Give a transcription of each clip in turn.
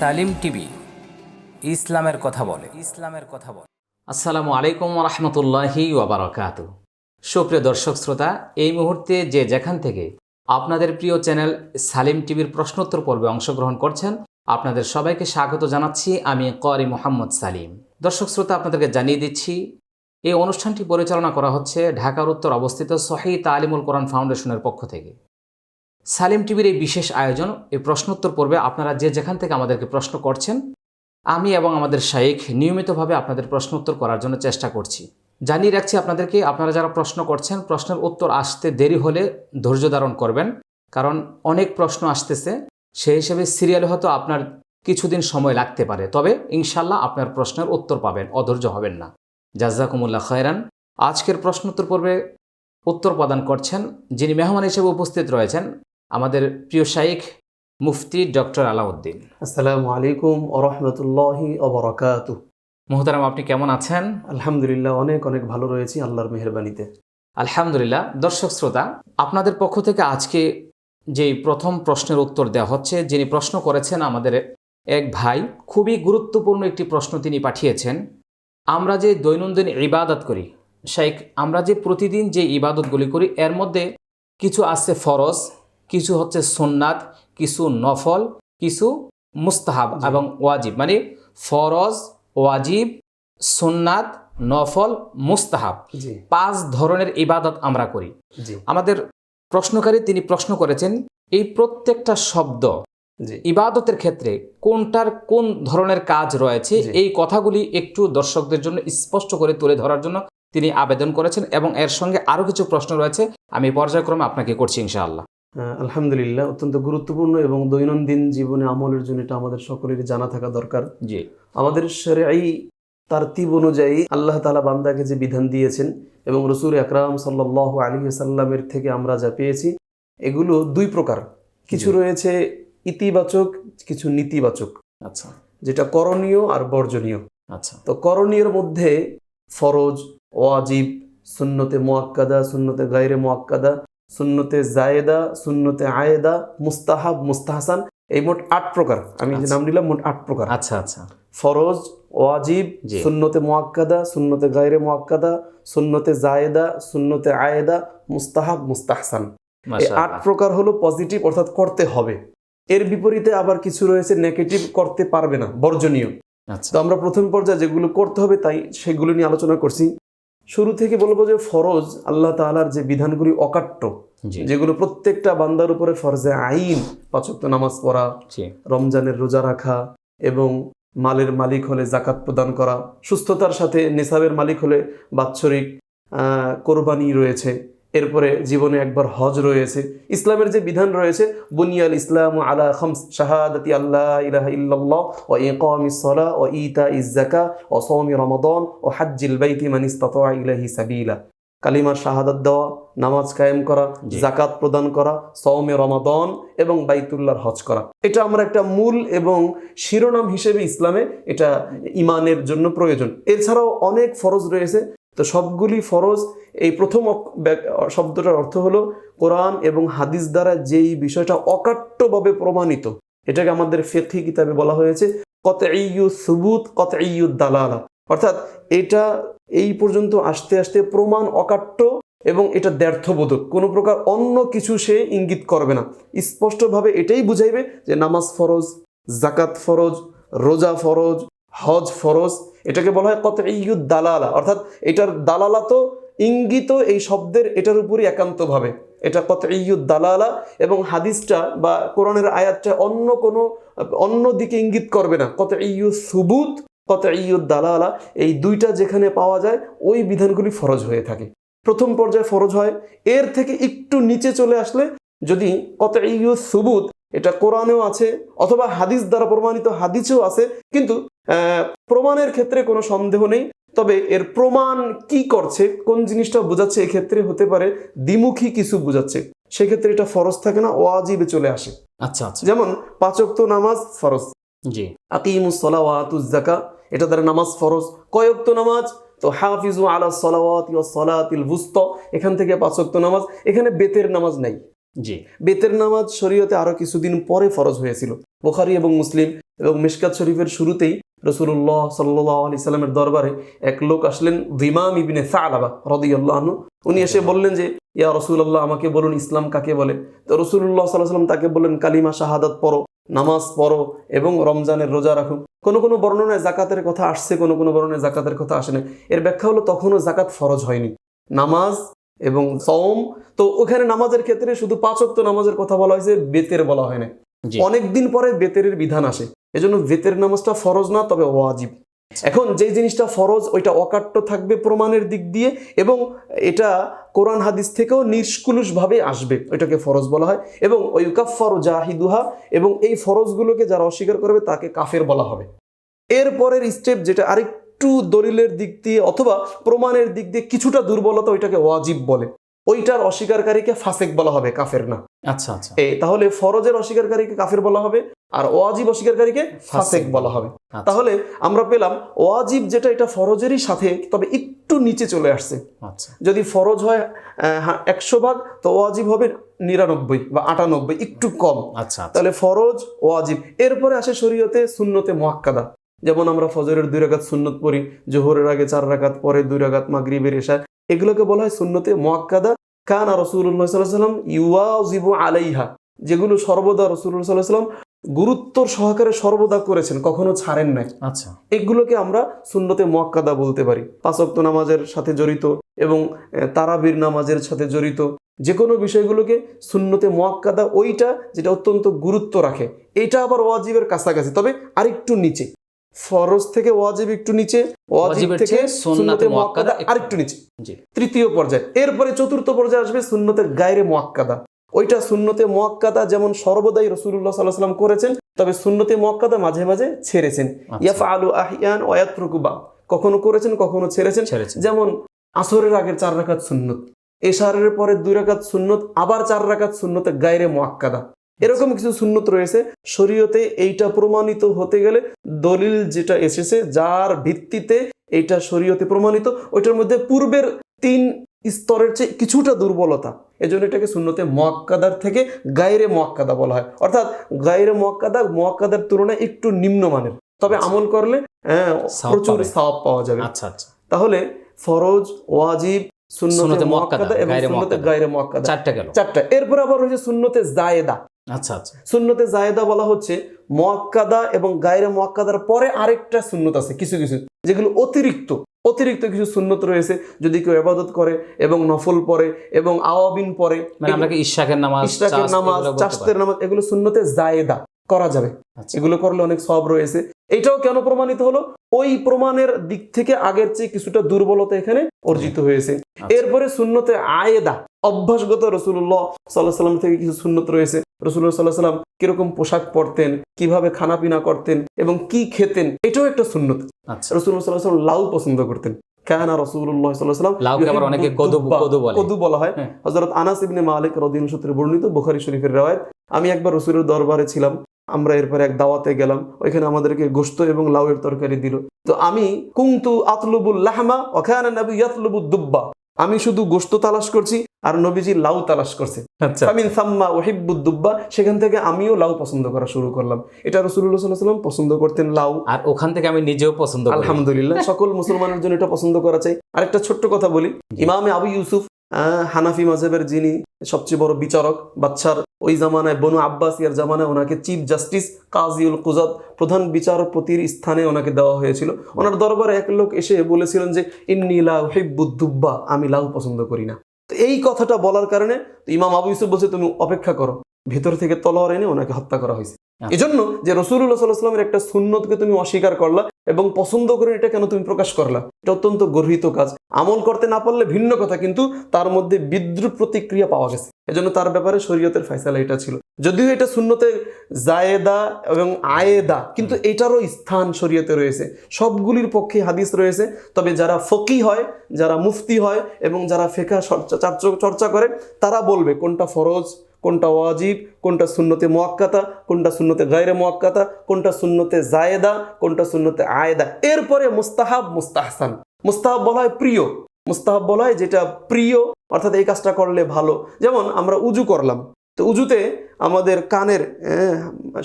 Salim TV ইসলামের কথা বলে। আসসালামু আলাইকুম রহমতুল্লাহি ওয়াবারাকাতু। সুপ্রিয় দর্শক শ্রোতা, এই মুহূর্তে যে যেখান থেকে আপনাদের প্রিয় চ্যানেল সালিম টিভির প্রশ্নোত্তর পর্বে অংশগ্রহণ করছেন, আপনাদের সবাইকে স্বাগত জানাচ্ছি। আমি ক্বারি মোহাম্মদ সালিম। দর্শক শ্রোতা, আপনাদেরকে জানিয়ে দিচ্ছি এই অনুষ্ঠানটি পরিচালনা করা হচ্ছে ঢাকার উত্তর অবস্থিত সহিহ তালিমুল কোরআন ফাউন্ডেশনের পক্ষ থেকে। সালিম টিভির এই বিশেষ আয়োজন, এই প্রশ্নোত্তর পর্বে আপনারা যে যেখান থেকে আমাদেরকে প্রশ্ন করছেন, আমি এবং আমাদের শাইখ নিয়মিতভাবে আপনাদের প্রশ্ন উত্তর করার জন্য চেষ্টা করছি। জানিয়ে রাখছি আপনাদেরকে, আপনারা যারা প্রশ্ন করছেন, প্রশ্নের উত্তর আসতে দেরি হলে ধৈর্য ধারণ করবেন, কারণ অনেক প্রশ্ন আসতেছে। সেই হিসেবে সিরিয়ালে হয়তো আপনার কিছুদিন সময় লাগতে পারে, তবে ইনশাল্লাহ আপনার প্রশ্নের উত্তর পাবেন, অধৈর্য হবেন না। জাযাকুমুল্লাহ খায়রান। আজকের প্রশ্নোত্তর পর্বে উত্তর প্রদান করছেন যিনি মেহমান হিসেবে উপস্থিত রয়েছেন, আমাদের প্রিয় শাইখ মুফতি ডক্টর আলাউদ্দিন। আসসালামু আলাইকুম ওয়া রাহমাতুল্লাহি ওয়া বারাকাতুহু। মোহতারাম, আপনি কেমন আছেন? আলহামদুলিল্লাহ, অনেক অনেক ভালো রয়েছি আল্লাহর মেহেরবানিতে। আলহামদুলিল্লাহ। দর্শক শ্রোতা, আপনাদের পক্ষ থেকে আজকে যে প্রথম প্রশ্নের উত্তর দেওয়া হচ্ছে, যিনি প্রশ্ন করেছেন আমাদের এক ভাই, খুবই গুরুত্বপূর্ণ একটি প্রশ্ন তিনি পাঠিয়েছেন। আমরা যে দৈনন্দিন ইবাদত করি শাইখ, আমরা যে প্রতিদিন যে ইবাদতগুলি করি, এর মধ্যে কিছু আছে ফরজ, কিছু হচ্ছে সুন্নাত, কিছু নফল, কিছু মুস্তাহাব এবং ওয়াজিব। মানে ফরজ, ওয়াজিব, সুন্নাত, নফল, মুস্তাহাব, 5 ধরনের ইবাদত আমরা করি। আমাদের প্রশ্নকারী তিনি প্রশ্ন করেছেন, এই প্রত্যেকটা শব্দ ইবাদতের ক্ষেত্রে কোনটার কোন ধরনের কাজ রয়েছে, এই কথাগুলি একটু দর্শকদের জন্য স্পষ্ট করে তুলে ধরার জন্য তিনি আবেদন করেছেন, এবং এর সঙ্গে আরও কিছু প্রশ্ন রয়েছে, আমি পর্যায়ক্রমে আপনাকে করছি ইনশাআল্লাহ। আলহামদুলিল্লাহ, অত্যন্ত গুরুত্বপূর্ণ এবং দৈনন্দিন জীবনে আমলের জন্য এটা আমাদের সকলেরই জানা থাকা দরকার। জি, আমাদের শরঈ তারতিব অনুযায়ী আল্লাহ তাআলা বান্দাকে যে বিধান দিয়েছেন এবং রাসূল আকরাম সাল্লাল্লাহু আলাইহি ওয়াসাল্লামের থেকে আমরা যা পেয়েছি, এগুলো 2 প্রকার। কিছু রয়েছে ইতিবাচক, কিছু নেতিবাচক। আচ্ছা, যেটা করণীয় আর বর্জনীয়। আচ্ছা। তো করণীয়র মধ্যে ফরজ, ওয়াজিব, সুন্নতে মুআক্কাদা, সুন্নতে গায়রে মুআক্কাদা, সুন্নতে জায়েদা, সুন্নতে আয়েদা, মুস্তাহাব, মুস্তাহসান, এই মোট 8 প্রকার। আমি যে নাম নিলাম মোট 8 প্রকার। আচ্ছা আচ্ছা। ফরজ, ওয়াজিব, সুন্নতে মুআক্কাদা, সুন্নতে গায়রে মুআক্কাদা, সুন্নতে জায়েদা, সুন্নতে আয়েদা, মুস্তাহাব, মুস্তাহসান, এই 8 প্রকার হলো পজিটিভ, অর্থাৎ করতে হবে। এর বিপরীতে আবার কিছু রয়েছে নেগেটিভ, করতে পারবে না, বর্জনীয়। তো আমরা প্রথম পর্যায়ে যেগুলো করতে হবে তাই সেগুলো নিয়ে আলোচনা করছি। শুরু থেকে বলবো যে ফরজ, আল্লাহ তাআলার যে বিধানগুলি অকাট্য, যেগুলো প্রত্যেকটা বান্দার উপরে ফরজে আইন, 5 ওয়াক্ত নামাজ পড়া, রমজানের রোজা রাখা, এবং মালের মালিক হলে যাকাত প্রদান করা, সুস্থতার সাথে নিসাবের মালিক হলে বাৎসরিক কোরবানি রয়েছে, এরপরে জীবনে একবার হজ রয়েছে। ইসলামের যে বিধান রয়েছে, বুনিয়াল ইসলামু আলা খামস, শাহাদাতি আল্লা ইলাহা ইল্লাল্লাহ ওয়া ইকামিস সালাহ ওয়া ইতাইজ যাকাত ওয়া সাওমি রমাদান ওয়া হজ্জিল বাইতি মান ইসতাতা ইলাইহি সাবিলা। কালিমার শাহাদাত দেওয়া, নামাজ কায়েম করা, যাকাত প্রদান করা, সাওমে রমাদান এবং বাইতুল্লাহর হজ করা, এটা আমরা একটা মূল এবং শিরোনাম হিসেবে ইসলামে এটা ইমানের জন্য প্রয়োজন। এছাড়াও অনেক ফরজ রয়েছে। তো সবগুলি ফরজ, এই প্রথম শব্দটার অর্থ হলো কোরআন এবং হাদিস দ্বারা যেই বিষয়টা অকাট্যভাবে প্রমাণিত, এটাকে আমাদের ফিকহি কিতাবে বলা হয়েছে কতঈয়ু সুবুত, কতঈয়ু দালালা। অর্থাৎ এটা এই পর্যন্ত আসতে আসতে প্রমাণ অকাট্য এবং এটা দ্ব্যর্থবোধক, কোনো প্রকার অন্য কিছু সে ইঙ্গিত করবে না। স্পষ্টভাবে এটাই বুঝাইবে যে নামাজ ফরজ, যাকাত ফরজ, রোজা ফরজ, হজ ফরজ। এটাকে বলা হয় কতঈয়ু দালালা, অর্থাৎ এটার দালালা তো ইঙ্গিত এই শব্দের এটার উপরই একান্তভাবে, এটা কতঈয়ু দালালা। এবং হাদিসটা বা কোরআনের আয়াতটা অন্য দিকে ইঙ্গিত করবে না। কতঈয়ু সুবুত, কতঈয়ু দালালা, এই 2টা যেখানে পাওয়া যায় ওই বিধানগুলি ফরজ হয়ে থাকে। প্রথম পর্যায়ে ফরজ হয়। এর থেকে একটু নিচে চলে আসলে, যদি কতঈয়ু সুবুত, এটা কোরআনেও আছে অথবা হাদিস দ্বারা প্রমাণিত হাদিসেও আছে, কিন্তু প্রমাণের ক্ষেত্রে কোনো সন্দেহ নেই, তবে এর প্রমাণ কি করছে, কোন জিনিসটা বোঝাচ্ছে, এক্ষেত্রে হতে পারে দ্বিমুখী কিছু বোঝাচ্ছে, সেক্ষেত্রে এটা ফরজ থাকে না, ওয়াজিবে চলে আসে। আচ্ছা আচ্ছা। যেমন 5 ওয়াক্ত নামাজ ফরজ, আকিমুস সালাহ ওয়া আতুজ যাকাত, এটা দ্বারা নামাজ ফরজ। কয় ওয়াক্ত নামাজ? তো হাফিজু আলা সালাওয়াতি ওয়াস সালাতিল বুসতা, এখান থেকে 5 ওয়াক্ত নামাজ। এখানে বেতের নামাজ নাই। বেতের নামাজ শরীয়তে আরো কিছুদিন পরে ফরজ হয়েছিল। বুখারী এবং মুসলিম এবং মিশকাত শরীফের শুরুতেই রাসূলুল্লাহ সাল্লাল্লাহু আলাইহি সাল্লামের দরবারে এক লোক আসলেন, দিমাম ইবনে সালাবা রাদিয়াল্লাহু আনহু। উনি এসে বললেন যে, ইয়া রাসূলুল্লাহ, আমাকে বলুন ইসলাম কাকে বলে। তো রাসূলুল্লাহ সাল্লাল্লাহু আলাইহি সাল্লাম তাকে বললেন, কালিমা শাহাদাত পড়ো, নামাজ পড়ো এবং রমজানের রোজা রাখো। কোনো কোনো বর্ণনায় জাকাতের কথা আসছে, কোনো কোনো বর্ণনায় জাকাতের কথা আসে না। এর ব্যাখ্যা হলো তখনও জাকাত ফরজ হয়নি, নামাজ এবং সওম। তো ওখানে নামাজের ক্ষেত্রে শুধু 5 ওয়াক্ত নামাজের কথা বলা হয়েছে, বেতের বলা হয় না। অনেকদিন পরে বেতের বিধান আসে, এজন্য বেতের নামাজটা ফরজ না, তবে ওয়াজিব। এখন যে জিনিসটা ফরজ ওইটা অকাট্য থাকবে প্রমাণের দিক দিয়ে, এবং এটা কোরআন হাদিস থেকেও নিষ্কুলুষভাবে আসবে, ওইটাকে ফরজ বলা হয়। এবং ওয়ুকাফফারু জাহিদুহা, এবং এই ফরজগুলোকে যারা অস্বীকার করবে তাকে কাফের বলা হবে। এরপরের স্টেপ যেটা আরেকটু দলিলের দিক দিয়ে অথবা প্রমাণের দিক দিয়ে কিছুটা দুর্বলতা, ওইটাকে ওয়াজিব বলে। ওইটার অস্বীকারীকে ফাসেক বলা হবে, কাফের না। আচ্ছা আচ্ছা। তাহলে ফরজের অস্বীকারীকে কাফের বলা হবে, আর ওয়াজিব অস্বীকারীকে ফাসেক বলা হবে। তাহলে আমরা পেলাম ওয়াজিব যেটা, এটা ফরজেরই সাথে, তবে একটু নিচে চলে আসছে। যদি ফরজ হয় 100 ভাগ, তো ওয়াজিব হবে 99 বা 98, একটু কম। তাহলে ফরজ ওয়াজিব। এরপরে আসে শরীয়তে সুন্নতে মুআক্কাদা, যেমন আমরা ফজরের 2 রাকাত সুন্নত পড়ি, জোহরের আগে 4 রাকাত, পরে 2 রাকাত মাগরিবের এশা, এগুলোকে বলা হয় সুন্নতে মুআক্কাদা। কানা রাসূলুল্লাহ সাল্লাল্লাহু আলাইহি ওয়াসাল্লাম ইউয়াজিবু আলাইহা, যেগুলো সর্বদা রাসূলুল্লাহ সাল্লাল্লাহু আলাইহি ওয়াসাল্লাম গুরুত্ব সহকারে সর্বদা করেছেন, কখনো ছাড়েন নাই। আচ্ছা, এগুলোকে আমরা সুন্নতে মুআক্কাদা বলতে পারি। 5 ওয়াক্ত নামাজের সাথে জড়িত এবং তারাবির নামাজের সাথে জড়িত যে কোনো বিষয়গুলোকে সুন্নতে মুআক্কাদা, ওইটা যেটা অত্যন্ত গুরুত্ব রাখে। এটা আবার ওয়াজিবের কাছাকাছি, তবে আরেকটু নিচে। ফরজ থেকে ওয়াজিব একটু নিচে, ওয়াজিব থেকে সুন্নতে মুআক্কাদা আরেকটু নিচে, তৃতীয় পর্যায়ে। এরপরে চতুর্থ পর্যায়ে আসবে সুন্নতে গায়রে মুআক্কাদা। ওইটা সুন্নতে মুআক্কাদা যেমন সর্বদাই রাসূলুল্লাহ সাল্লাল্লাহু আলাইহি ওয়াসাল্লাম করেছেন, তবে সুন্নতে মুআক্কাদা মাঝে মাঝে ছেড়েছেন। ইয়াফআলু আহইয়ান ওয়া ইয়াতরুকু বা, কখনো করেছেন কখনো ছেড়েছেন। যেমন আসরের আগের 4 রাকাত সুন্নত, এশারের পরে 2 রাকাত সুন্নত, আবার 4 রাকাত সুন্নতে গায়রে মুআক্কাদা। এরকম কিছু সুন্নত রয়েছে শরীয়তে। এইটা প্রমাণিত হতে গেলে দলিল যেটা এসেছে, যার ভিত্তিতে এইটা শরীয়তে প্রমাণিত, ওইটার মধ্যে পূর্বের 3 স্তরের চেয়ে কিছুটা দুর্বলতা, এজন্য এটাকে সুন্নতে মুআক্কাদার থেকে গায়রে মুআক্কাদা বলা হয়। অর্থাৎ গায়রে মুআক্কাদা মুআক্কাদার তুলনায় একটু নিম্নমানের, তবে আমল করলে প্রচুর সওয়াব পাওয়া যাবে। তাহলে ফরজ, ওয়াজিব, সুন্নতে মুআক্কাদা এবং সুন্নতে গায়রে মুআক্কাদা, 4টা গেল। 4টা। এরপর আবার রয়েছে সুন্নতে জায়েদা। সুন্নতে জায়েদা বলা হচ্ছে মুআক্কাদা এবং গায়রে মুআক্কাদার পরে আরেকটা সুন্নত আছে, কিছু কিছু যেগুলো অতিরিক্ত কিছু সুন্নত রয়েছে। যদি কেউ ইবাদত করে এবং নফল পড়ে এবং আওয়াবিন পড়ে, মানে আমরা কি ইশরাকের নামাজ, চাশতের নামাজ, এগুলো সুন্নতে জায়েদা করা যাবে। এগুলো করলে অনেক সওয়াব রয়েছে। এটাও কেন প্রমাণিত হলো? ওই প্রমাণের দিক থেকে আগের চেয়ে কিছুটা দুর্বলতা এখানে অর্জিত হয়েছে। এরপরে সুন্নতে আয়েদা, অভ্যাসগত রাসূলুল্লাহ সাল্লাল্লাহু আলাইহি ওয়াসাল্লাম থেকে কিছু সুন্নত রয়েছে। রাসূলুল্লাহ সাল্লাল্লাহু আলাইহি ওয়াসাল্লাম কিরকম পোশাক পরতেন, কিভাবে খানাপিনা করতেন এবং কি খেতেন, এটাও একটা সুন্নত। রাসূলুল্লাহ সাল্লাল্লাহু আলাইহি ওয়াসাল্লাম লাউ পছন্দ করতেন। কানা রাসূলুল্লাহ সাল্লাল্লাহু আলাইহি ওয়াসাল্লাম, লাউকে আবার অনেকে কদু বলা হয়। হযরত আনাস ইবনে মালিক রাদিয়াল্লাহু সূত্রে বর্ণিত, বুখারী শরীফের রওয়ায়াত। আমি একবার রাসূলের দরবারে ছিলাম, আমরা এরপরে এক দাওয়াতে গেলাম, ওইখানে আমাদেরকে গোশত এবং লাউয়ের তরকারি দিল। তো আমি কুনতু আতলুবুল লাহমা ওয়া কানা নবী ইয়াতলুবুদ দুব্বা, আমি শুধু গোশত তালাশ করছি আর নবীজি লাউ তালাশ করছে। ফামিন সাম্মা উহিব্বুদ দুব্বা, সেখান থেকে আমিও লাউ পছন্দ করা শুরু করলাম। এটা রাসূলুল্লাহ সাল্লাল্লাহু আলাইহি ওয়াসাল্লাম পছন্দ করতেন লাউ, আর ওখান থেকে আমি নিজেও পছন্দ করি। আলহামদুলিল্লাহ, সকল মুসলমানের জন্য এটা পছন্দ করা চাই। আরেকটা ছোট্ট কথা বলি, ইমামে আবু ইউসুফ হানাফি মাযহাবের যিনি সবচেয়ে বড় বিচারক, বাদশার ওই জামানায় বনু আব্বাসিয়ার জামানায় ওনাকে চিফ জাস্টিস কাজীউল কুযাত, প্রধান বিচারপতির স্থানে ওনাকে দেওয়া হয়েছিল। ওনার দরবারে এক লোক এসে বলেছিলেন যে ইন্নী লা উহিব্বুদ দুব্বা, আমি লাউ পছন্দ করি না। তো এই কথাটা বলার কারণে ইমাম আবু ইউসুফ বলছে তুমি অপেক্ষা করো, ভেতর থেকে তলোয়ার এনে ওনাকে হত্যা করা হয়েছে। এজন্য যে রাসূলুল্লাহ সাল্লাল্লাহু আলাইহি ওয়াসাল্লামের একটা সুন্নতকে তুমি অস্বীকার করলা এবং পছন্দ করে এটা কেন তুমি প্রকাশ করলা, এটা অত্যন্ত গর্হিত কাজ। আমল করতে না পারলে ভিন্ন কথা, কিন্তু তার মধ্যে বিদ্রুপ প্রতিক্রিয়া পাওয়া গেছে, এজন্য তার ব্যাপারে শরীয়তের ফয়সালা এটা ছিল। যদিও এটা সুন্নতে জায়েদা এবং আয়েদা, কিন্তু এটারও স্থান শরীয়তে রয়েছে। সবগুলির পক্ষে হাদিস রয়েছে, তবে যারা ফকি হয়, যারা মুফতি হয় এবং যারা ফিকহ চর্চা করে, তারা বলবে কোনটা ফরজ, কোনটা ওয়াজিব, কোনটা সুন্নতে মুআক্কাদা, কোনটা সুন্নতে গায়রে মুআক্কাদা, কোনটা সুন্নতে জায়েদা, কোনটা সুন্নতে আয়েদা। এরপরে মুস্তাহাব, মুস্তাহসান। মুস্তাহাব বলা হয় প্রিয়, মুস্তাহাব বলা হয় যেটা প্রিয়, অর্থাৎ এই কাজটা করলে ভালো। যেমন আমরা উজু করলাম, তো উজুতে আমাদের কানের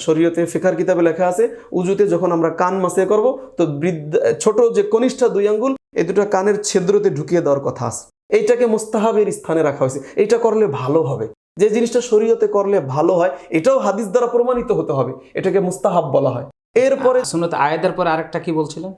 শরীয়তে ফিকহার কিতাবে লেখা আছে, উজুতে যখন আমরা কান মাসে করব তো ছোট যে কনিষ্ঠ 2 আঙ্গুল এই দুটো কানের ছিদ্রতে ঢুকিয়ে দেওয়ার কথা আছে। এইটাকে মুস্তাহাবের স্থানে রাখা হয়েছে, এটা করলে ভালো হবে। যে জিনিসটা শরীয়তে করলে ভালো হয় এটাও হাদিস দ্বারা প্রমাণিত হতে হবে, এটাকে মুস্তাহাব বলা হয়। এরপরে সুন্নতে আয়েদার পরে আরেকটা কি বলছিলেন?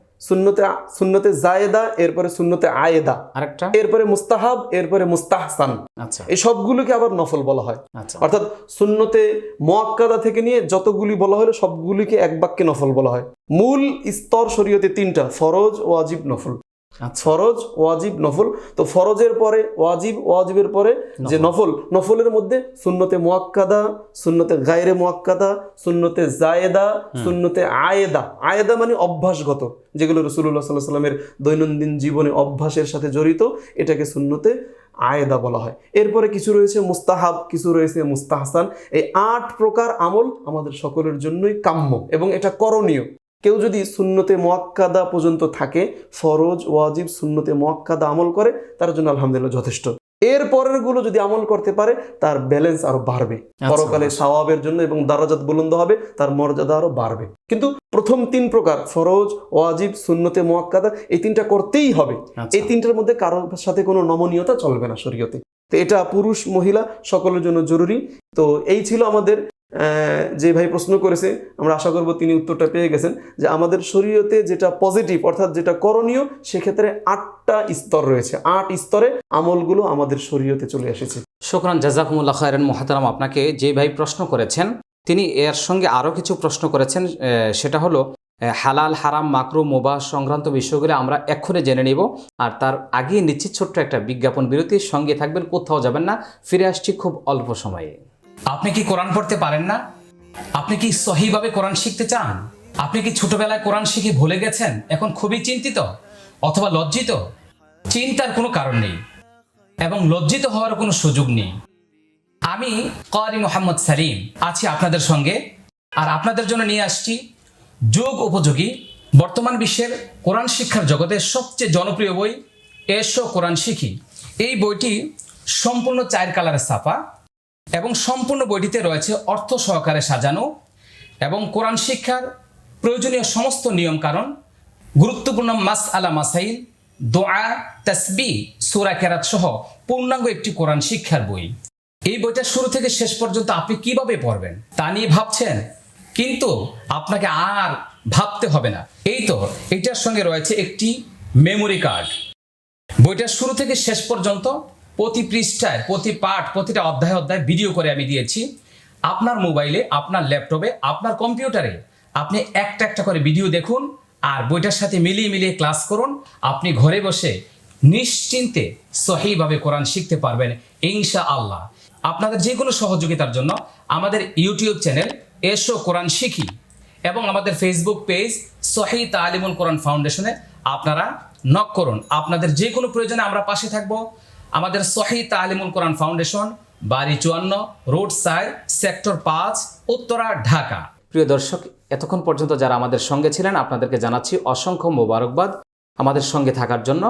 সুন্নতে জায়েদা, এরপরে সুন্নতে আয়েদা, আরেকটা এরপরে মুস্তাহাব, এরপরে মুস্তাহসান। আচ্ছা, এই সবগুলোকে আবার নফল বলা হয়। আচ্ছা, অর্থাৎ সুন্নতে মুআক্কাদা থেকে নিয়ে যতগুলি বলা হলো সবগুলিকে এক বাক্যে নফল বলা হয়। মূল স্তর শরীয়তে 3টা, ফরজ, ওয়াজিব, নফল। ফরজ, ওয়াজিব, নফল। তো ফরজের পরে ওয়াজিব, ওয়াজিবের পরে যে নফল, নফলের মধ্যে সুন্নতে মুআক্কাদা, সুন্নতে গায়রে মুআক্কাদা, সুন্নতে জায়েদা, সুন্নতে আয়েদা। আয়েদা মানে অভ্যাসগত, যেগুলো রাসূলুল্লাহ সাল্লাল্লাহু আলাইহি ওয়াসাল্লামের দৈনন্দিন জীবনে অভ্যাসের সাথে জড়িত, এটাকে সুন্নতে আয়েদা বলা হয়। এরপরে কিছু রয়েছে মুস্তাহাব, কিছু রয়েছে মুস্তাহসান। এই 8 প্রকার আমল আমাদের সকলের জন্যই কাম্য এবং এটা করণীয়। কেউ যদি সুন্নতে মুআক্কাদা পর্যন্ত থাকে, ফরজ, ওয়াজিব, সুন্নতে মুআক্কাদা আমল করে, তার জন্য আলহামদুলিল্লাহ যথেষ্ট। এর পরের গুলো যদি আমল করতে পারে তার ব্যালেন্স আরো বাড়বে, পরকালে সওয়াবের জন্য, এবং দারাজাত বুলন্দ হবে, তার মর্যাদা আরো বাড়বে। কিন্তু প্রথম 3 প্রকার ফরজ, ওয়াজিব, সুন্নতে মুআক্কাদা, এই 3টা করতেই হবে। এই 3টার মধ্যে কারোর সাথে কোনো নমনীয়তা চলবে না শরীয়তে। তো এটা পুরুষ মহিলা সকলের জন্য জরুরি। তো এই ছিল আমাদের যে ভাই প্রশ্ন করেছে, আমরা আশা করব তিনি উত্তরটা পেয়ে গেছেন যে আমাদের শরীয়তে যেটা পজিটিভ অর্থাৎ যেটা করণীয়, সেক্ষেত্রে 8টা স্তর রয়েছে। 8 স্তরে আমলগুলো আমাদের শরীয়তে চলে এসেছে। শুকরান, জাযাকুমুল্লাহ খায়রান মুহতারাম। আপনাকে যে ভাই প্রশ্ন করেছেন তিনি এর সঙ্গে আরও কিছু প্রশ্ন করেছেন, সেটা হলো হালাল, হারাম, মাকরু, মুবাহ সংক্রান্ত বিষয়গুলো আমরা এক্ষুনি জেনে নিব। আর তার আগে নিশ্চিত ছোট্ট একটা বিজ্ঞাপন বিরতির সঙ্গে থাকবেন, কোথাও যাবেন না, ফিরে আসছি খুব অল্প সময়ে। আপনি কি কোরআন পড়তে পারেন না? আপনি কি সহিভাবে কোরআন শিখতে চান? আপনি কি ছোটবেলায় কোরআন শিখে ভুলে গেছেন, এখন খুবই চিন্তিত অথবা লজ্জিত? চিন্তার কোনো কারণ নেই এবং লজ্জিত হওয়ার কোনো সুযোগ নেই। আমি ক্বারি মোহাম্মদ সালিম আছি আপনাদের সঙ্গে, আর আপনাদের জন্য নিয়ে আসছি যুগ উপযোগী বর্তমান বিশ্বের কোরআন শিক্ষার জগতের সবচেয়ে জনপ্রিয় বই এসো কোরআন শিখি। এই বইটি সম্পূর্ণ 4 কালারের ছাপা এবং সম্পূর্ণ বইটিতে রয়েছে অর্থ সহকারে সাজানো এবং কোরআন শিক্ষার প্রয়োজনীয় সমস্ত নিয়ম কানুন, গুরুত্বপূর্ণ মাসআলা মাসাইল, দোয়া, তাসবিহ, সূরা কেরাত সহ পূর্ণাঙ্গ একটি কোরআন শিক্ষার বই। এই বইটা শুরু থেকে শেষ পর্যন্ত আপনি কিভাবে পড়বেন তা নিয়ে ভাবছেন, কিন্তু আপনাকে আর ভাবতে হবে না। এই তো এটার সঙ্গে রয়েছে একটি মেমোরি কার্ড। বইটার শুরু থেকে শেষ পর্যন্ত প্রতি পৃষ্ঠায়, প্রতি পাঠ, প্রতিটা অধ্যায় অধ্যায় ভিডিও করে আমি দিয়েছি। আপনার মোবাইলে, আপনার ল্যাপটপে, আপনার কম্পিউটারে আপনি একটা একটা করে ভিডিও দেখুন আর বইটার সাথে মিলিয়ে মিলিয়ে ক্লাস করুন। আপনি ঘরে বসে নিশ্চিন্তে সহিভাবে কোরআন শিখতে পারবেন ইনশাআল্লাহ। আপনাদের যে কোনো সহযোগিতার জন্য আমাদের ইউটিউব চ্যানেল এসো কোরআন শিখি এবং আমাদের ফেসবুক পেজ সহি তালিমুল কোরআন ফাউন্ডেশনে আপনারা নক করুন। আপনাদের যে কোনো প্রয়োজনে আমরা পাশে থাকবো। আমাদের সহি তালিমুল কোরআন ফাউন্ডেশন, বাড়ি 54, road side, sector 5, Uttara, Dhaka. প্রিয় দর্শক, এতক্ষণ পর্যন্ত যারা আমাদের সঙ্গে ছিলেন আপনাদেরকে জানাচ্ছি অসংখ্য মোবারকবাদ আমাদের সঙ্গে থাকার জন্য।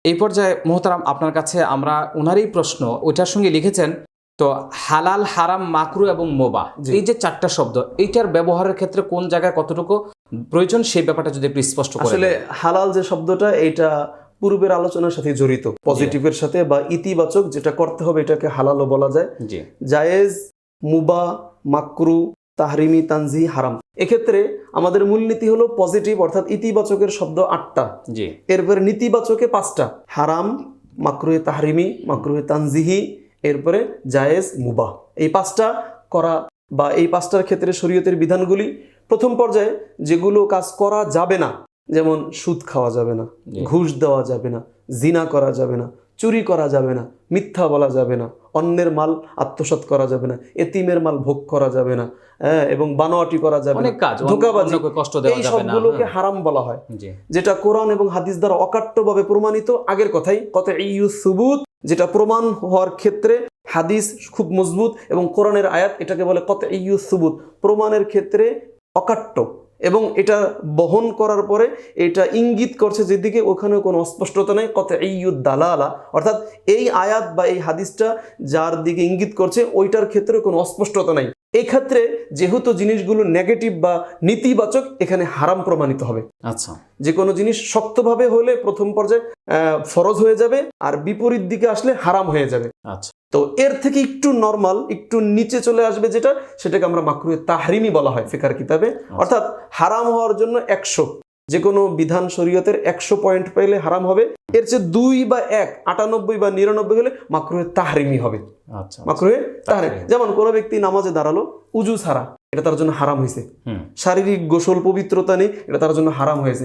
এই পর্যায়ে মোহতারাম আপনার কাছে আমরা ওনারই প্রশ্ন ওইটার সঙ্গে লিখেছেন, তো হালাল, হারাম, মাকরু এবং মুবাহ, এই যে 4টা শব্দ, এইটার ব্যবহারের ক্ষেত্রে কোন জায়গায় কতটুকু প্রয়োজন সেই ব্যাপারটা যদি একটু স্পষ্ট করে। আসলে হালাল যে শব্দটা, এটা পূর্বের আলোচনার সাথে জড়িত, পজিটিভের সাথে বা ইতিবাচক যেটা করতে হবে এটাকে হালালও বলা যায়। জায়েজ, মুবাহ, মাকরু, তাহরিমি, তানজিহি, হারাম। এক্ষেত্রে আমাদের মূলনীতি হলো পজিটিভ অর্থাৎ ইতিবাচকের শব্দ 8টা, এরপরে নেতিবাচকে 5টা, হারাম, মাকরুহে তাহরিমি, মাকরুহে তানজিহি, এরপরে জায়েজ, মুবাহ। এই 5টা করা বা এই 5টার ক্ষেত্রে শরীয়তের বিধানগুলি প্রথম পর্যায়ে যেগুলো কাজ করা যাবে না, যেমন সুদ খাওয়া যাবে না, ঘুষ দেওয়া যাবে না, জিনা করা যাবে না, চুরি করা যাবে না, মিথ্যা বলা যাবে না, অন্যের মাল আত্মসাৎ করা যাবে না, এতিমের মাল ভোগ করা যাবে না, এবং বানোয়াটি করা যাবে না, ধোঁকাবাজি, এই সবগুলোকে হারাম বলা হয়, যেটা কোরআন এবং হাদিস দ্বারা অকাট্যভাবে প্রমাণিত। আগের কথাই কতঈউ সুবুত, যেটা প্রমাণ হওয়ার ক্ষেত্রে হাদিস খুব মজবুত এবং কোরআনের আয়াত এটাকে বলে কতঈউ সুবুত, প্রমাণের ক্ষেত্রে অকাট্য এবং এটা বহন করার পরে এটা ইঙ্গিত করছে যেদিকে, ওখানে কোনো অস্পষ্টতা নেই, কতঈয়ুদ দালালা, অর্থাৎ এই আয়াত বা এই হাদিসটা যার দিকে ইঙ্গিত করছে ওইটার ক্ষেত্রে কোনো অস্পষ্টতা নাই। এই ক্ষেত্রে যেহেতু জিনিসগুলো নেগেটিভ বা নেতিবাচক, এখানে হারাম প্রমাণিত হবে। আচ্ছা, যে কোনো জিনিস শক্তভাবে হলে প্রথম পর্যায়ে ফরজ হয়ে যাবে, আর বিপরীত দিকে আসলে হারাম হয়ে যাবে। আচ্ছা, তো এর থেকে একটু নরমাল, একটু নিচে চলে আসবে যেটা, সেটাকে আমরা মাকরুহে তাহরিমি বলা হয় ফিকার কিতাবে। অর্থাৎ হারাম হওয়ার জন্য 100, যে কোনো বিধান শরীয়তের 100 পয়েন্ট পেলে হারাম হবে, এর চেয়ে 2 বা 1, 98 বা 99 হলে মাকরুহে তাহরিমি হবে। আচ্ছা, মাকরুহে তাহরিমি, যেমন কোনো ব্যক্তি নামাজে দাঁড়ালো উজু ছাড়া, এটা তার জন্য হারাম হয়েছে। শারীরিক গোসল পবিত্রতা নেই, এটা তার জন্য হারাম হয়েছে,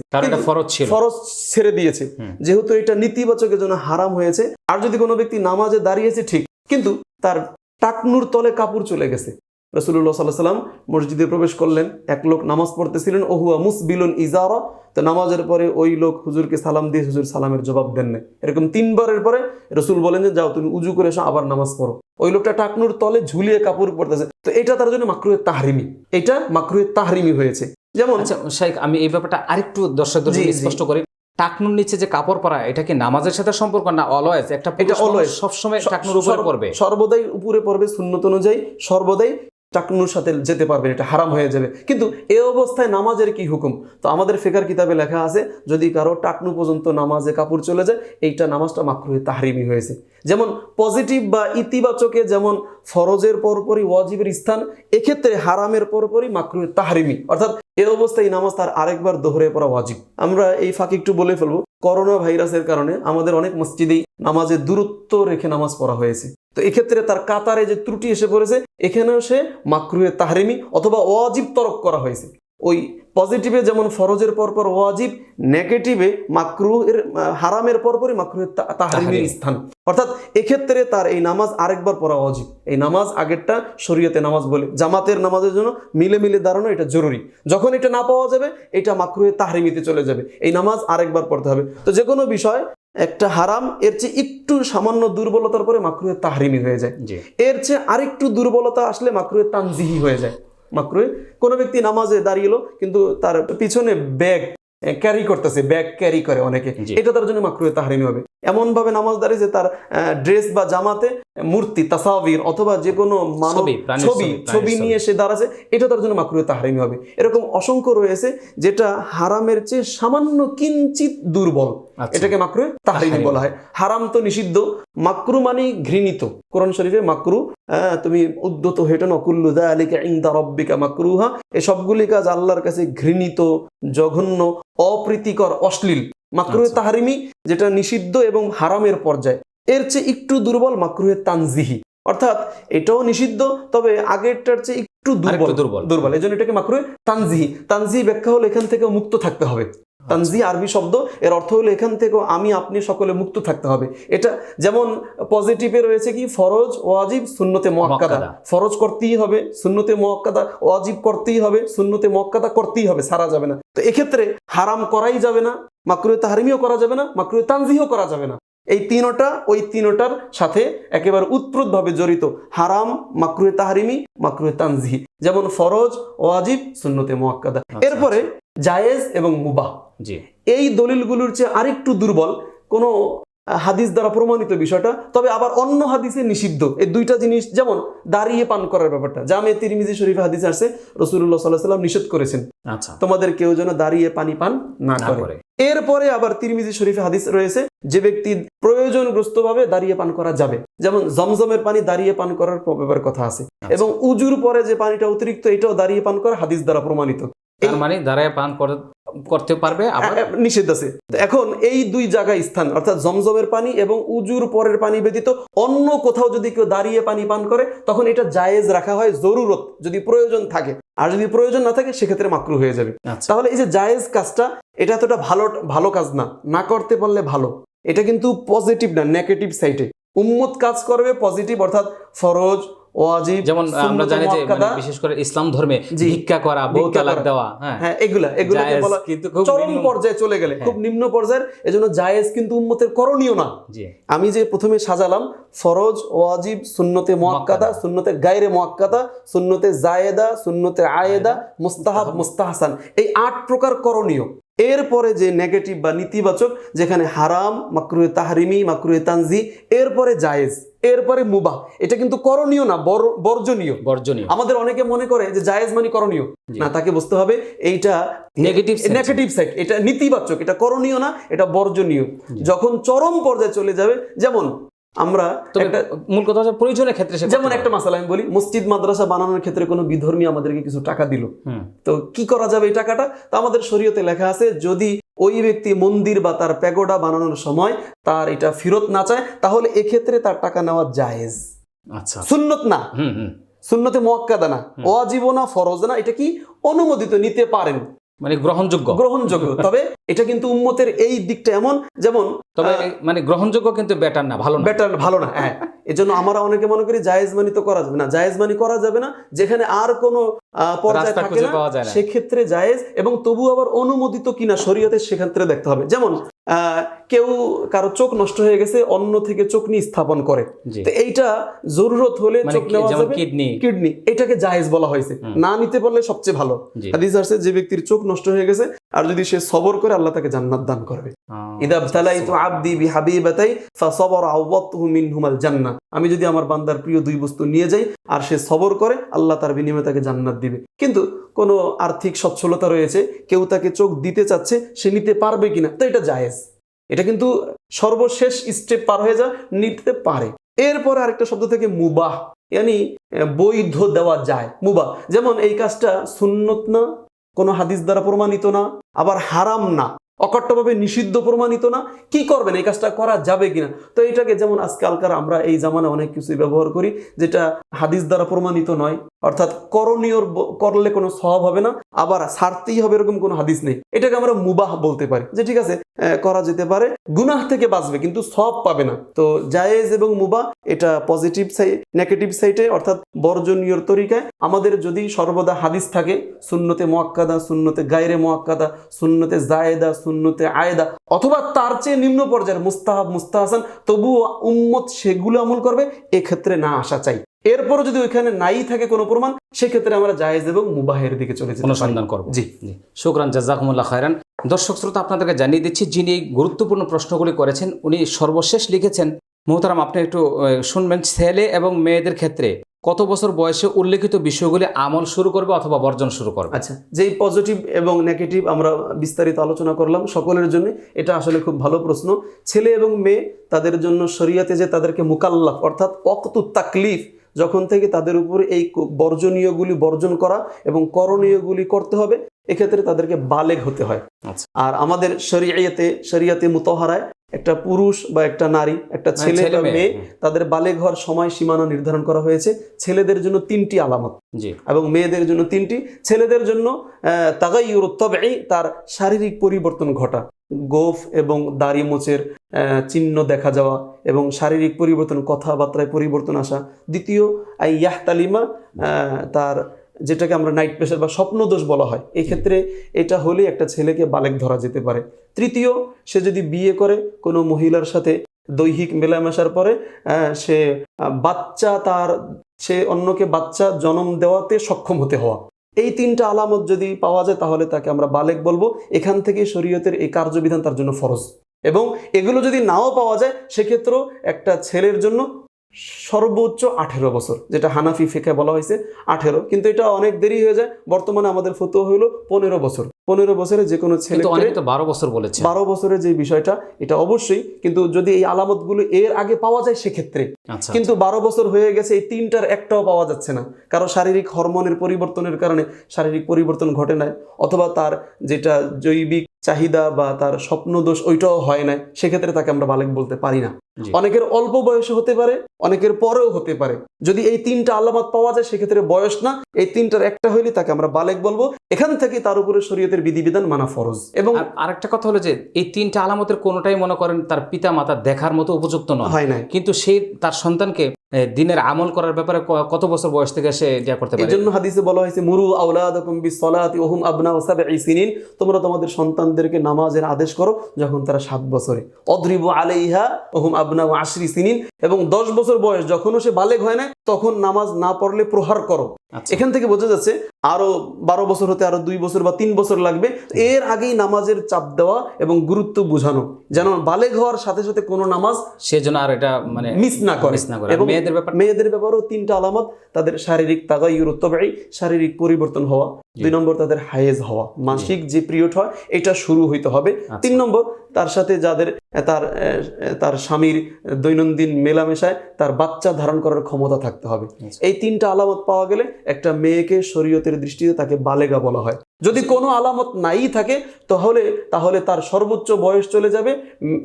ফরজ ছেড়ে দিয়েছে, যেহেতু এটা নেতিবাচকের জন্য হারাম হয়েছে। আর যদি কোনো ব্যক্তি নামাজে দাঁড়িয়েছে ঠিক, কিন্তু তার টাকনুর তলে কাপড় চলে গেছে, রাসূলুল্লাহ সাল্লাল্লাহু আলাইহি ওয়াসাল্লাম মসজিদে প্রবেশ করলেন, এক লোক নামাজ পড়তেছিলেন, ওহুয়া মুসবিলুন ইজারা, তো নামাজের পরে ওই লোক হুজুরকে সালাম দিয়ে হুজুর সালামের জবাব দেন না, এরকম 3 বারের পরে রাসূল বলেন যে যাও তুমি উজু করে এসো, আবার নামাজ পড়ো। ওই লোকটা টাকনুর তলে ঝুলিয়ে কাপড় পরতেছে, তো এটা তার জন্য মাকরুহে তাহরিমি, এটা মাকরুহে তাহরিমি হয়েছে। যেমন আচ্ছা শাইখ, আমি এই ব্যাপারটা আরেকটু দর্শকদের জন্য স্পষ্ট করি। টাকনুর নিচে যে কাপড় পরা, এটা কি নামাজের সাথে সম্পর্ক না অলওয়েজ? একটা পুরুষ সব সময় টাকনুর উপরে পড়বে, সর্বদাই উপরে পড়বে, সুন্নত অনুযায়ী সর্বদাই টাকনুর সাথে যেতে পারবে, এটা হারাম হয়ে যাবে। কিন্তু এই অবস্থায় নামাজের কি হুকুম? তো আমাদের ফিকার কিতাবে লেখা আছে, যদি কারো টাকনু পর্যন্ত নামাজে কাপড় চলে যায়, এইটা নামাজটা মাকরুহে তাহরিমি হয়েছে। যেমন পজিটিভ বা ইতিবাচকে, যেমন ফরজের পরপরই ওয়াজিবের স্থান, এক্ষেত্রে হারামের পরপরই মাকরুহে তাহরিমি, অর্থাৎ এই অবস্থায় এই নামাজ তার আরেকবার দোহরে পড়া ওয়াজিব। আমরা এই ফাঁকে একটু বলে ফেলবো, করোনা ভাইরাসের কারণে আমাদের অনেক মসজিদেই নামাজে দূরত্ব রেখে নামাজ পড়া হয়েছে। তো এক্ষেত্রে তার কাতারে যে ত্রুটি এসে পড়েছে, এখানেও সে মাকরুহে তাহরিমি অথবা ওয়াজিব তরক করা হয়েছে। ওই পজিটিভে যেমন ফরজের পরপর ওয়াজিব, নেগেটিভে মাকরুহের হারামের পরপরই মাকরুহে তাহরিমির স্থান, অর্থাৎ এক্ষেত্রে তার এই নামাজ আরেকবার পড়া ওয়াজিব। এই নামাজ আগেরটা শরীয়তে নামাজ বলে, জামাতের নামাজের জন্য মিলে মিলে দাঁড়ানো এটা জরুরি। যখন এটা না পাওয়া যাবে, এটা মাকরুহে তাহরিমিতে চলে যাবে, এই নামাজ আরেকবার পড়তে হবে। তো যে কোনো বিষয় একটা হারাম, এর চেয়ে একটু সামান্য দুর্বলতার পরে মাকরুহে তাহরিমি হয়ে যায়, এর চেয়ে আরেকটু দুর্বলতা আসলে মাকরুহে তানজিহি হয়ে যায়। মাকরুহে, কোনো ব্যক্তি নামাজে দাঁড়িয়েলো কিন্তু তার পিছনে ব্যাগ ক্যারি করতেছে, ব্যাগ ক্যারি করে অনেকে, এটা তার জন্য মাকরুহে তাহরিমি হবে। এমন ভাবে নামাজ দাঁড়িয়েছে তার ড্রেস বা জামাতে মূর্তি, তাসাবির অথবা যে কোনো মানব ছবি নিয়ে সে দাঁড়াচ্ছে, এটা তার জন্য মাকরুহে তাহরিমি হবে। এরকম অসংখ্য রয়েছে যেটা হারামের চেয়ে সামান্য কিঞ্চিত দুর্বল, এটাকে মাকরুহে তাহরিমি বলা হয়। হারাম তো নিষিদ্ধ, মাকরু মানে ঘৃণিত। কোরআন শরীফে মাকরু, তুমি উদ্যত হেঁটো না, কুল্লু যালিকা ইনদা রাব্বিকা মাকরুহা, এই সবগুলি কাজ আল্লাহর কাছে ঘৃণিত, জঘন্য, অপ্রীতিকর, অশ্লীল। মাকরুহে তাহরিমি যেটা নিষিদ্ধ এবং হারামের পর্যায়ে, এর চেয়ে একটু দুর্বল মাকরুহে তানজিহি, অর্থাৎ এটাও নিষিদ্ধ তবে আগেরটার চেয়ে একটু দুর্বল, এই জন্য এটাকে মাকরুহে তানজিহি। তানজিহি ব্যাখ্যা হলো এখান থেকে মুক্ত থাকতে হবে। তানজিহ আরবি শব্দ, এর অর্থ হলো এখান থেকে আমি আপনি সকলে মুক্ত থাকতে হবে। এটা যেমন পজিটিভে রয়েছে কি, ফরজ, ওয়াজিব, সুন্নতে মুআক্কাদা, ফরজ করতেই হবে, সুন্নতে মুআক্কাদা, ওয়াজিব করতেই হবে, সুন্নতে মুআক্কাদা করতেই হবে, সারা যাবে না। তো এক্ষেত্রে হারাম করাই যাবে না, মাকরুহে তাহরিমিও করা যাবে না, মাকরুহে তানজিহও করা যাবে না। এই তিনটা ওই তিনটার সাথে একেবারে উৎপ্রোতভাবে জড়িত, হারাম, মাকরুহে তাহরিমি, মাকরুহে তানজিহি, যেমন ফরজ, ওয়াজিব, সুন্নতে মুআক্কাদা। এরপরে জায়েজ এবং মুবাহ, এই দলিলগুলোর চেয়ে আরেকটু দুর্বল কোনো হাদিস দ্বারা প্রমাণিত বিষয়টা, তবে আবার অন্য হাদিসে নিষিদ্ধ এই দুইটা জিনিস। যেমন দাঁড়িয়ে পান করার ব্যাপারটা, জামে তিরমিজি শরীফে হাদিস আসছে, রাসূলুল্লাহ সাল্লাল্লাহু আলাইহি ওয়াসাল্লাম নিষেধ করেছেন, তোমাদের কেউ যেন দাঁড়িয়ে পানি পান না করে। এরপরে আবার তিরমিজি শরীফে হাদিস রয়েছে, যে ব্যক্তি প্রয়োজনগ্রস্ত ভাবে দাঁড়িয়ে পান করা যাবে, যেমন জমজমের পানি দাঁড়িয়ে পান করার ব্যাপার কথা আছে, এবং উজুর পরে যে পানিটা অতিরিক্ত, এটাও দাঁড়িয়ে পান করা হাদিস দ্বারা প্রমাণিত। তার মানে দাঁড়ায় পান করতে পারবে, আবার নিষেধ আছে। এখন এই দুই জায়গায় স্থান, অর্থাৎ জমজমের পানি এবং উজুর পরের পানি ব্যতীত অন্য কোথাও যদি কেউ দাঁড়িয়ে পানি পান করে, তখন এটা জায়েজ রাখা হয়, জরুরত, যদি প্রয়োজন থাকে। আর যদি প্রয়োজন না থাকে, সেক্ষেত্রে মাকরু হয়ে যাবে। তাহলে এই যে জায়েজ কাজটা, এটা এতটা ভালো কাজ না, না করতে পারলে ভালো। এটা কিন্তু পজিটিভ না, নেগেটিভ সাইডে। উম্মত কাজ করবে পজিটিভ, অর্থাৎ ফরজ, ওয়াজিব, যেমন আমরা সুন্নতে জানি যে মুআক্কাদা, বিশেষ করে ইসলাম ধর্মে জি, ভিক্ষা করা, বউ ভিক্ষা তালাক করা। দেওয়া, হ্যাঁ এগুলাকে জায়েজ, বলা কিন্তু খুব চরম নিম্ন- পর্যায়ে চলে গেলে, খুব নিম্ন পর্যায়ের, এজন্য জায়েজ কিন্তু উম্মতের করণীয় না। জি, আমি যে প্রথমে সাজালাম ফরজ, ওয়াজিব, সুন্নতে মুআক্কাদা, সুন্নতে গায়রে মুআক্কাদা, সুন্নতে জায়েদা, সুন্নতে আয়েদা, মুস্তাহাব, মুস্তাহসান, এই 8 প্রকার করণীয়। এরপরে যে নেগেটিভ বা নেতিবাচক, যেখানে হারাম, মাকরুহে তাহরিমি, মাকরুহে তানজি, এরপরে জায়েজ, এরপরে মুবাহ, এটা কিন্তু করণীয় না, বর্জনীয়। বর্জনীয়। আমাদের অনেকে মনে করে যে জায়েজ মানে করণীয়, না, তাকে বুঝতে হবে এইটা নেগেটিভ সাইড, এটা নেতিবাচক, এটা করণীয় না, এটা বর্জনীয়। যখন চরম পর্যায়ে চলে যাবে, যেমন আমরা একটা মূল কথা হচ্ছে প্রয়োজনের ক্ষেত্রে সে যেমন একটা মাসালা আমি বলি, মসজিদ মাদ্রাসা বানানোর ক্ষেত্রে কোনো বিধর্মী আমাদেরকে কিছু টাকা দিল, তো কি করা যাবে এই টাকাটা? তো আমাদের শরীয়তে লেখা আছে, যদি ওই ব্যক্তি মন্দির বা তার প্যাগোডা বানানোর সময় তার এটা ফেরত না চায়, তাহলে এক্ষেত্রে তার টাকা নেওয়া জায়েজ। আচ্ছা, সুন্নত না, সুন্নতে মুআক্কাদা না, ওয়াজিব না, ফরজ না, এটা কি অনুমোদিত, নিতে পারেন, মানে গ্রহণযোগ্য। তবে এটা কিন্তু উম্মতের এই দিকটা এমন, যেমন তবে মানে গ্রহণযোগ্য কিন্তু বেটার না, ভালো না, বেটার ভালো না। হ্যাঁ, এজন্য আমরা অনেকে মনে করি জায়েজ মানি তো করা যাবে না, জায়েজ মানি করা যাবে না, যেখানে আর কোনো পর্যায় রাস্তা থাকে খুঁজে না, পাওয়া যায় না। সেক্ষেত্রে জায়েজ, এবং তবু আবার অনুমোদিত কিনা শরীয়তে সেক্ষেত্রে দেখতে হবে। যেমন কেউ কারো চোখ নষ্ট হয়ে গেছে, অন্য থেকে চোখ নিয়ে স্থাপন করে, জি। তো এইটা জরুরত হলে মানে চোখ নেওয়া যেমন যাবে, কিডনি, এটাকে জায়েজ বলা হয়েছে, না নিতে পারলে সবচেয়ে ভালো। জি। হাদিস আছে, যে ব্যক্তির চোখ নষ্ট হয়ে গেছে আর যদি সে সবর করে, আল্লাহ তাকে জান্নাত দান করবে। ইদা বতালাইতু আবদি বিহাবিবাতাই ফাসাবারা আওয়াতহু মিনহুমাল জান্নাহ, আমি যদি আমার বান্দার প্রিয় 2 বস্তু নিয়ে যাই আর সে সবর করে, আল্লাহ তার বিনিময়ে তাকে জান্নাত দিবে। কিন্তু কোনো আর্থিক সচ্ছলতা রয়েছে, কেউ তাকে চোখ দিতে চাচ্ছে, সে নিতে পারবে কিনা, তো এটা জায়েজ, এটা কিন্তু সর্বশেষ স্টেপ পার হয়ে যা, নিতে পারে। এরপরে আরেকটা শব্দ থেকে মুবাহ, ইয়ানি বৈধ দেওয়া যায়, মুবাহ। যেমন এই কাজটা সুন্নত না, কোনো হাদিস দ্বারা প্রমাণিত না, আবার হারাম না, অকট্টভাবে নিষিদ্ধ প্রমাণিত না, কি করবেন, এই কাজটা করা যাবে কিনা। তো এটাকে যেমন আজকালকার আমরা এই জামানায় অনেক কিছু ব্যবহার করি যেটা হাদিস দ্বারা প্রমাণিত নয়, অর্থাৎ করণীয় করলে কোনো সওয়াব হবে না, আবার ছাড়তেই হবে এরকম কোনো হাদিস নেই, এটাকে আমরা মুবাহ বলতে পারি, যে ঠিক আছে করা যেতে পারে, গুনাহ থেকে বাঁচবে কিন্তু সওয়াব পাবে না। তো জায়েজ এবং মুবাহ এটা পজিটিভ সাইড, নেগেটিভ সাইডে, অর্থাৎ বর্জনীয় তরিকায়। আমাদের যদি সর্বদা হাদিস থাকে, সুন্নতে মুআক্কাদা, সুন্নতে গায়রে মুআক্কাদা, সুন্নতে জায়েদা, সুন্নতে আয়েদা, অথবা তার চেয়ে নিম্ন পর্যায়ের মুস্তাহাব, মুস্তাহসান, তবুও উম্মত সেগুলো আমল করবে, এক্ষেত্রে না আসা চাই। এরপরও যদি ওইখানে নাই থাকে কোনো প্রমাণ, সেক্ষেত্রে আমরা জায়েজ এবং মুবাহের দিকে চলে যেতে অনুসন্ধান করব। জি, শুকরান, জাযাকুমুল্লাহ খায়রান। দর্শক শ্রোতা, আপনাদেরকে জানিয়ে দিচ্ছি, যিনি এই গুরুত্বপূর্ণ প্রশ্নগুলি করেছেন, উনি সর্বশেষ লিখেছেন, মোহতারাম আপনি একটু শুনবেন, ছেলে এবং মেয়েদের ক্ষেত্রে কত বছর বয়সে উল্লেখিত বিষয়গুলি আমল শুরু করবে অথবা বর্জন শুরু করবে? আচ্ছা, যেই পজিটিভ এবং নেগেটিভ আমরা বিস্তারিত আলোচনা করলাম সকলের জন্য, এটা আসলে খুব ভালো প্রশ্ন। ছেলে এবং মেয়ে, তাদের জন্য শরীয়তে যে তাদেরকে মুকাল্লাফ, অর্থাৎ ওয়াক্তু তাকলিফ, যখন থেকে তাদের উপর এই বর্জনীয়গুলি বর্জন করা এবং করণীয়গুলি করতে হবে, এক্ষেত্রে তাদেরকে বালেগ হতে হয়। আর আমাদের শরীয়তে মুতাহারায় একটা পুরুষ বা একটা নারী, একটা ছেলে বা মেয়ে, তাদের বালেগ হওয়ার সময় সীমানা নির্ধারণ করা হয়েছে। ছেলেদের জন্য 3টি আলামত এবং মেয়েদের জন্য 3টি। ছেলেদের জন্য তাগায়্যুরুত তাবঈ, তার শারীরিক পরিবর্তন ঘটা, গোফ এবং দাড়ি মোচের চিহ্ন দেখা যাওয়া এবং শারীরিক পরিবর্তন, কথাবার্তায় পরিবর্তন আসা। দ্বিতীয়, ইয়াহতালিমা, তার যেটাকে আমরা নাইট প্রেশার বা স্বপ্ন দোষ বলা হয়, এই ক্ষেত্রে এটা হলে একটা ছেলেকে বালেগ ধরা যেতে পারে। তৃতীয়, সে যদি বিয়ে করে কোনো মহিলার সাথে দৈহিক মেলামেশার পরে সে অন্যকে বাচ্চা জন্ম দেওয়াতে সক্ষম হতে হওয়া, এই 3টা আলামত যদি পাওয়া যায় তাহলে তাকে আমরা বালেগ বলবো। এখান থেকে শরীয়তের এই কার্যবিধান তার জন্য ফরজ। এবং এগুলো যদি নাও পাওয়া যায়, সেক্ষেত্রেও একটা ছেলের জন্য সর্বোচ্চ 18 বছর, যেটা হানাফি ফিকহে বলা হয়েছে 18, কিন্তু এটা অনেক দেরি হয়ে যায়। বর্তমানে আমাদের ফতোয়া হলো 15 বছর। 15 বছরে যে কোনো ছেলে, 12 বছর বলেছে, 12 বছরের যে বিষয়টা, এটা অবশ্যই, কিন্তু যদি এই আলামতগুলো এর আগে পাওয়া যায় সেক্ষেত্রে। কিন্তু 12 বছর হয়ে গেছে, এই 3টার একটাও পাওয়া যাচ্ছে না, কারো শারীরিক হরমোনের পরিবর্তনের কারণে শারীরিক পরিবর্তন ঘটে নাই, অথবা তার যেটা জৈবিক চাহিদা বা তার স্বপ্ন দোষ ওইটাও হয় না, সেক্ষেত্রে তাকে আমরা বালেগ বলতে পারি না। অনেকের অল্প বয়সে হতে পারে, অনেকের পরেও হতে পারে। যদি এই 3টা আলামত পাওয়া যায়, সেক্ষেত্রে বয়স না, এই 3টার একটা হইলে তাকে আমরা বালেগ বলবো। এখান থেকে তার উপরে শরীয়তের বিধিবিধান মানা ফরজ। এবং আরেকটা কথা হলো যে এই 3টা আলামতের কোনোটাই মনে করেন তার পিতা মাতা দেখার মতো উপযুক্ত নয়, হয় না, কিন্তু সে তার সন্তানকে দিনের আমল করার ব্যাপারে কত বছর বয়স থেকে সে এটা করতে পারে? এজন্য হাদিসে বলা হয়েছে মুরু আওলাদাকুম বিসসালাতি ওয়া হুম আবনাউ সাবঈ সিনিন, তোমরা তোমাদের সন্তানদেরকে নামাজের আদেশ করো যখন তারা 7 বছরে। অদ্রিবু আলাইহা ওয়া হুম আবনাউ 10 সিনিন, এবং 10 বছর বয়স যখনও সে বালেগ হয় না তখন নামাজ না পড়লে প্রহার করো। এখান থেকে বোঝা যাচ্ছে আরো 12 বছর হতে আরো 2 বছর বা 3 বছর লাগবে, এর আগেই নামাজের চাপ দেওয়া এবং গুরুত্ব বোঝানো, যেন বালেগ হওয়ার সাথে সাথে কোনো নামাজ সেজন্য আর এটা মানে মিস না করে। এবং মেয়েদের ব্যাপারেও 3টা আলামত, তাদের শারীরিক তাগায়ুর তাবঈ, শারীরিক পরিবর্তন হওয়া। 2 নম্বর তাদের হায়েজ হওয়া, মাসিক যে পিরিয়ড হয় এটা শুরু হইতে হবে। 3 নম্বর তার সাথে যাদের তার স্বামীর দৈনন্দিন মেলামেশায় তার বাচ্চা ধারণ করার ক্ষমতা থাকতে হবে। এই 3টা আলামত পাওয়া গেলে একটা মেয়েকে শরীয়তের দৃষ্টিতে তাকে বালেগা বলা হয়। যদি কোনো আলামত নাই থাকে তাহলে তার সর্বোচ্চ বয়স চলে যাবে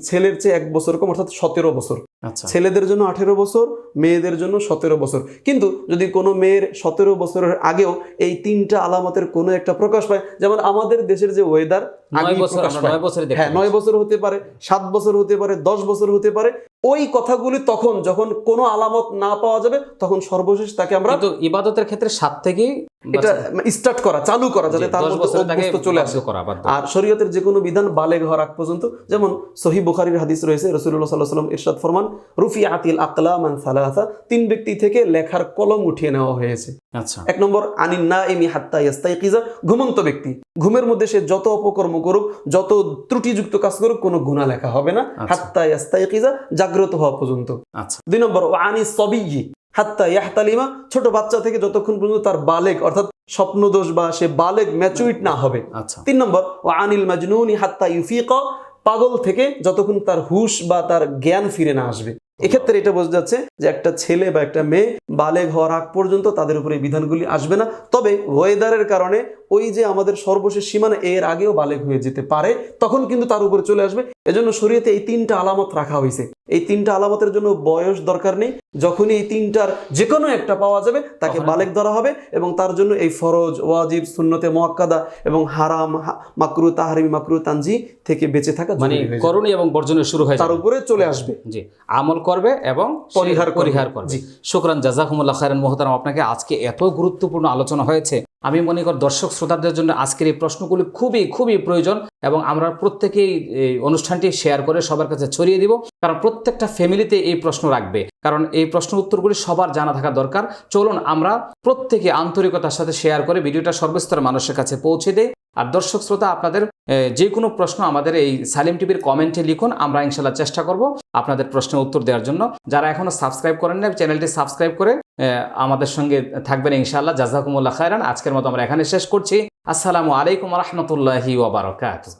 ছেলের চেয়ে 1 বছর কম, অর্থাৎ 17 বছর। ছেলেদের জন্য 18 বছর, মেয়েদের জন্য 17 বছর। কিন্তু যদি কোনো মেয়ের 17 বছরের আগেও এই 3টা আলামতের কোনো একটা প্রকাশ পায়, যেমন আমাদের দেশের যে ওয়েদার 9 বছর হতে পারে, 7 বছর হতে পারে, 10 বছর হতে পারে, ওই কথাগুলি তখন যখন কোনো আলামত না পাওয়া যাবে তখন সর্বশেষ তাকে আমরা ইবাদতের ক্ষেত্রে 7 থেকে এটা স্টার্ট করা, চালু করা, যাতে তার মধ্যে অভ্যস্ত চলে আসে। আর শরীয়তের যে কোনো বিধান বালেগ হওয়ার আগ পর্যন্ত, যেমন সহিহ বুখারীর হাদিস রয়েছে, রাসূলুল্লাহ সাল্লাল্লাহু আলাইহি ওয়াসাল্লাম ইরশাদ ফরমান, রুফিআতিল আকলাম আন সালাসা, 3 ব্যক্তি থেকে লেখার কলম উঠিয়ে নেওয়া হয়েছে। 1 নম্বর আনিন নাইমি হাত্তা ইয়াস্তাইকিজা, ঘুমন্ত ব্যক্তি, ঘুমের মধ্যে সে যত অপকর্ম করুক, যত ত্রুটিযুক্ত কাজ করুক, কোনো গুনাহ লেখা হবে না হাত্তা ইয়াস্তাইকিজা, জাগ্রত হওয়া পর্যন্ত। 2 নম্বর আনিস সাবিয়্যি হাত্তা ইয়াহতালিমা, ছোট বাচ্চা থেকে যতক্ষণ পর্যন্ত তার বালেগ অর্থাৎ স্বপ্নদোষ বা সে বালেগ ম্যাচুরিট না হবে। 3 নম্বর আনিল মাজনুনি হাত্তা ইউফিকা, পাগল থেকে যতক্ষণ তার হুশ বা তার জ্ঞান ফিরে না আসবে। এক্ষেত্রে এটা বোঝা যাচ্ছে যে একটা ছেলে বা একটা মেয়ে বালেগ হওয়ার আগ পর্যন্ত তাদের উপরে এই বিধানগুলি আসবে না। তবে ওয়েদারের কারণে ওই যে আমাদের সর্বশেষ সীমানা, এর আগেও বালেগ হয়ে যেতে পারে, তখন কিন্তু তার উপরে চলে আসবে। এজন্য শরীয়তে এই 3টা আলামত রাখা হয়েছে। এই 3টা আলামতের জন্য বয়স দরকার নেই, যখনই এই 3টার যে কোনো একটা পাওয়া যাবে তাকে বালেগ ধরা হবে, এবং তার জন্য এই ফরজ, ওয়াজিব, সুন্নতে মুআক্কাদা এবং হারাম, মাকরুহ, তাহরিম, মাকরুহ, তানজি থেকে বেঁচে থাকা, মানে করণীয় এবং বর্জনীয় শুরু হয়ে তার উপরে চলে আসবে। জি, আমল করবে এবং পরিহার করবে। শুকরান, জাযাকুমুল্লাহ খায়রান। মুহতারাম, আপনাকে আজকে এত গুরুত্বপূর্ণ আলোচনা হয়েছে, আমি মনে করি দর্শক শ্রোতাদের জন্য আজকের এই প্রশ্নগুলি খুবই খুবই প্রয়োজন, এবং আমরা প্রত্যেকেই এই অনুষ্ঠানটি শেয়ার করে সবার কাছে ছড়িয়ে দিব, কারণ প্রত্যেকটা ফ্যামিলিতে এই প্রশ্ন রাখবে, কারণ এই প্রশ্ন উত্তরগুলি সবার জানা থাকা দরকার। চলুন আমরা প্রত্যেকে আন্তরিকতার সাথে শেয়ার করে ভিডিওটা সর্বস্তরের মানুষের কাছে পৌঁছে দেই। আর দর্শক শ্রোতা, আপনাদের যে কোনো প্রশ্ন আমাদের এই সালিম টিভির কমেন্টে লিখুন, আমরা ইনশাল্লাহ চেষ্টা করব আপনাদের প্রশ্নের উত্তর দেওয়ার জন্য। যারা এখনো সাবস্ক্রাইব করেন না, চ্যানেলটি সাবস্ক্রাইব করে আমাদের সঙ্গে থাকবেন ইনশাআল্লাহ। জাযাকুমুল্লাহ খায়রান। আজকের মতো আমরা এখানে শেষ করছি। আসসালামু আলাইকুম ওয়া রাহমাতুল্লাহি ওয়া বারাকাতুহু।